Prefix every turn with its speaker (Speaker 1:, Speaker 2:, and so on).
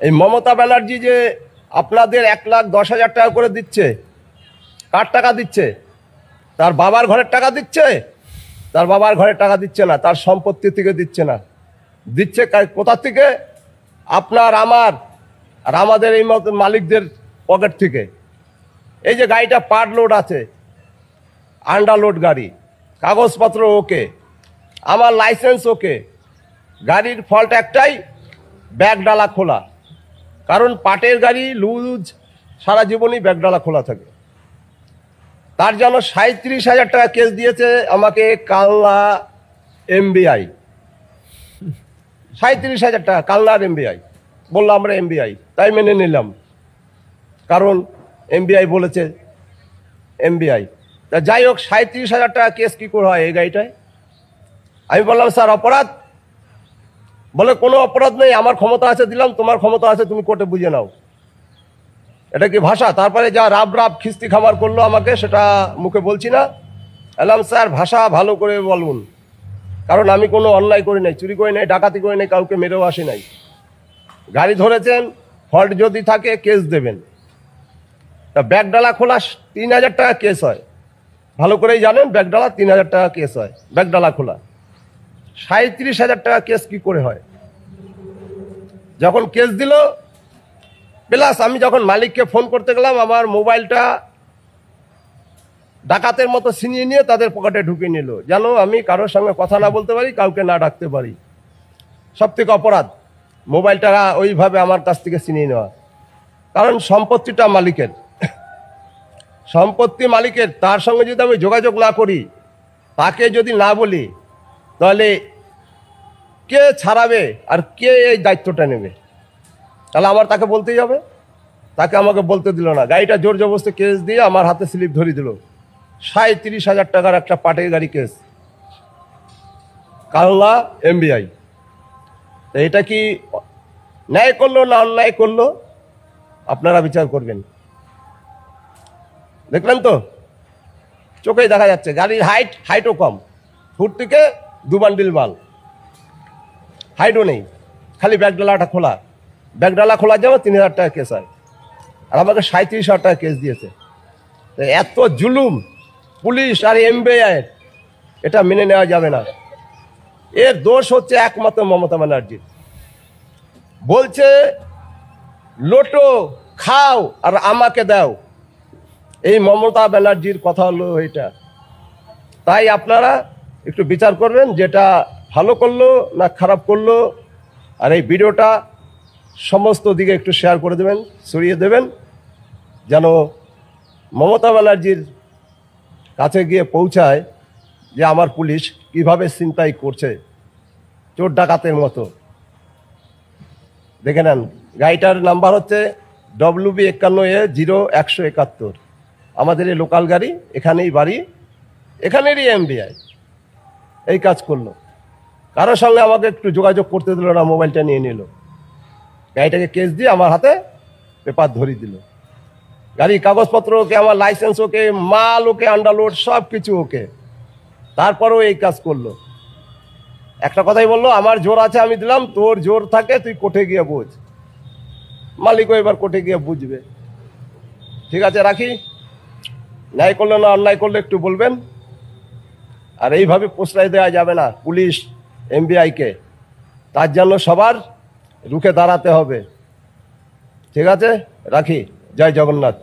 Speaker 1: এই মমতা ব্যানার্জি যে আপনাদের 1,10,000 টাকা করে দিচ্ছে, কার টাকা দিচ্ছে? তার বাবার ঘরের টাকা দিচ্ছে? তার বাবার ঘরের টাকা দিচ্ছে না, তার সম্পত্তি থেকে দিচ্ছে না, দিচ্ছে কোথা থেকে? আপনার, আমার আর আমাদের এই মতো মালিকদের পকেট থেকে। এই যে গাড়িটা পার লোড আছে, আন্ডারলোড গাড়ি, কাগজপত্র ওকে, আমার লাইসেন্স ওকে, গাড়ির ফল্ট একটাই, ব্যাগডালা খোলা। কারণ পাটের গাড়ি লুজ, সারা জীবনই ব্যাগডালা খোলা থাকে। তার জন্য 37,000 টাকা কেস দিয়েছে আমাকে কালনা এমবিআই। 37,000 টাকা কালনার এমবিআই। বললাম আমরা এমবিআই, তাই মেনে নিলাম, কারণ এমবিআই বলেছে এমবিআই। তা যাই হোক, 37,000 টাকা কেস কী করে হয় এই গাড়িটায়? আমি বললাম স্যার অপরাধ? বলে কোনো অপরাধ নেই, আমার ক্ষমতা আছে দিলাম, তোমার ক্ষমতা আছে তুমি কোর্টে বুঝে নাও। এটা কি ভাষা? তারপরে যা রাব রাব খিস্তি খাবার করলো আমাকে, সেটা মুখে বলছি না। বললাম স্যার ভাষা ভালো করে বলুন, কারণ আমি কোনো অন্যায় করি নাই, চুরি করি নাই, ডাকাতি করি নাই, কাউকে মেরেও আসি নাই। গাড়ি ধরেছেন, ফল্ট যদি থাকে কেস দেবেন। তা ব্যাগডালা খোলা 3,000 টাকা কেস হয়, ভালো করেই জানেন, ব্যাগডালা 3,000 টাকা কেস হয়, ব্যাগডালা খোলা। 37,000 টাকা কেস কি করে হয়? যখন কেস দিল, প্লাস আমি যখন মালিককে ফোন করতে গেলাম, আমার মোবাইলটা ডাকাতের মতো ছিনিয়ে নিয়ে তাদের পকেটে ঢুকিয়ে নিল, যেন আমি কারোর সঙ্গে কথা না বলতে পারি, কাউকে না ডাকতে পারি। সব থেকে অপরাধ মোবাইলটা ওইভাবে আমার কাছ থেকে ছিনিয়ে নেওয়া। কারণ সম্পত্তিটা মালিকের, সম্পত্তি মালিকের, তার সঙ্গে যদি আমি যোগাযোগ না করি, তাকে যদি না বলি, তাহলে কে ছাড়াবে আর কে এই দায়িত্বটা নেবে? তাহলে আমার তাকে বলতেই হবে। তাকে আমাকে বলতে দিল না, গাড়িটা জোর জবরদস্তি কেস দিয়ে আমার হাতে স্লিপ ধরিয়ে দিল। 37,000 টাকার একটা পাটের গাড়ি কেস, কালনা এমবিআই। এটা কি ন্যায় করলো না অন্যায় করলো? আপনারা বিচার করবেন। দেখলেন তো, চোখেই দেখা যাচ্ছে গাড়ির হাইটও কম, ফুট থেকে 2 বান্ডিল মাল, হাইটও নেই, খালি ব্যাগডালাটা খোলা। ব্যাগডালা খোলার জন্য 3,000 টাকা কেস হয়, আর আমাকে 37,000 টাকা কেস দিয়েছে। এত জুলুম পুলিশ আর এমবিআই, এটা মেনে নেওয়া যাবে না। এর দোষ হচ্ছে একমাত্র মমতা ব্যানার্জির। বলছে লোটো খাও আর আমাকে দাও, এই মমতা ব্যানার্জির কথা হলো এটা। তাই আপনারা একটু বিচার করবেন, যেটা ভালো করলো না খারাপ করলো। আর এই ভিডিওটা সমস্ত দিকে একটু শেয়ার করে দেবেন, ছড়িয়ে দেবেন, যেন মমতা ব্যানার্জির কাছে গিয়ে পৌঁছায় যে আমার পুলিশ কিভাবে ছিনতাই করছে চোর ডাকাতের মতো। দেখে নেন, গাড়িটার নাম্বার হচ্ছে WB51A0171। আমাদের এই লোকাল গাড়ি, এখানেই বাড়ি, এখানেরই এমবিআই। এই কাজ করলো, কারোর সঙ্গে আমাকে একটু যোগাযোগ করতে দিল না, মোবাইলটা নিয়ে নিল, গাড়িটাকে কেস দিয়ে আমার হাতে পেপার ধরিয়ে দিল। গাড়ির কাগজপত্র ওকে, আমার লাইসেন্স ওকে, মাল ওকে, আন্ডারলোড সব কিছু ওকে, তারপরেও এই কাজ করলো। একটা কথাই বললো, আমার জোর আছে আমি দিলাম, তোর জোর থাকে তুই কোর্টে গিয়ে বুঝ। মালিকও এবার কোর্টে গিয়ে বুঝবে। ঠিক আছে, রাখি। ন্যায় করলে না অন্যায় করলে একটু বলবেন। আর এইভাবে প্রশ্রয় দেওয়া যাবে না পুলিশ এমবিআইকে, তার জন্য সবার রুখে দাঁড়াতে হবে। ঠিক আছে, রাখি। জয় জগন্নাথ।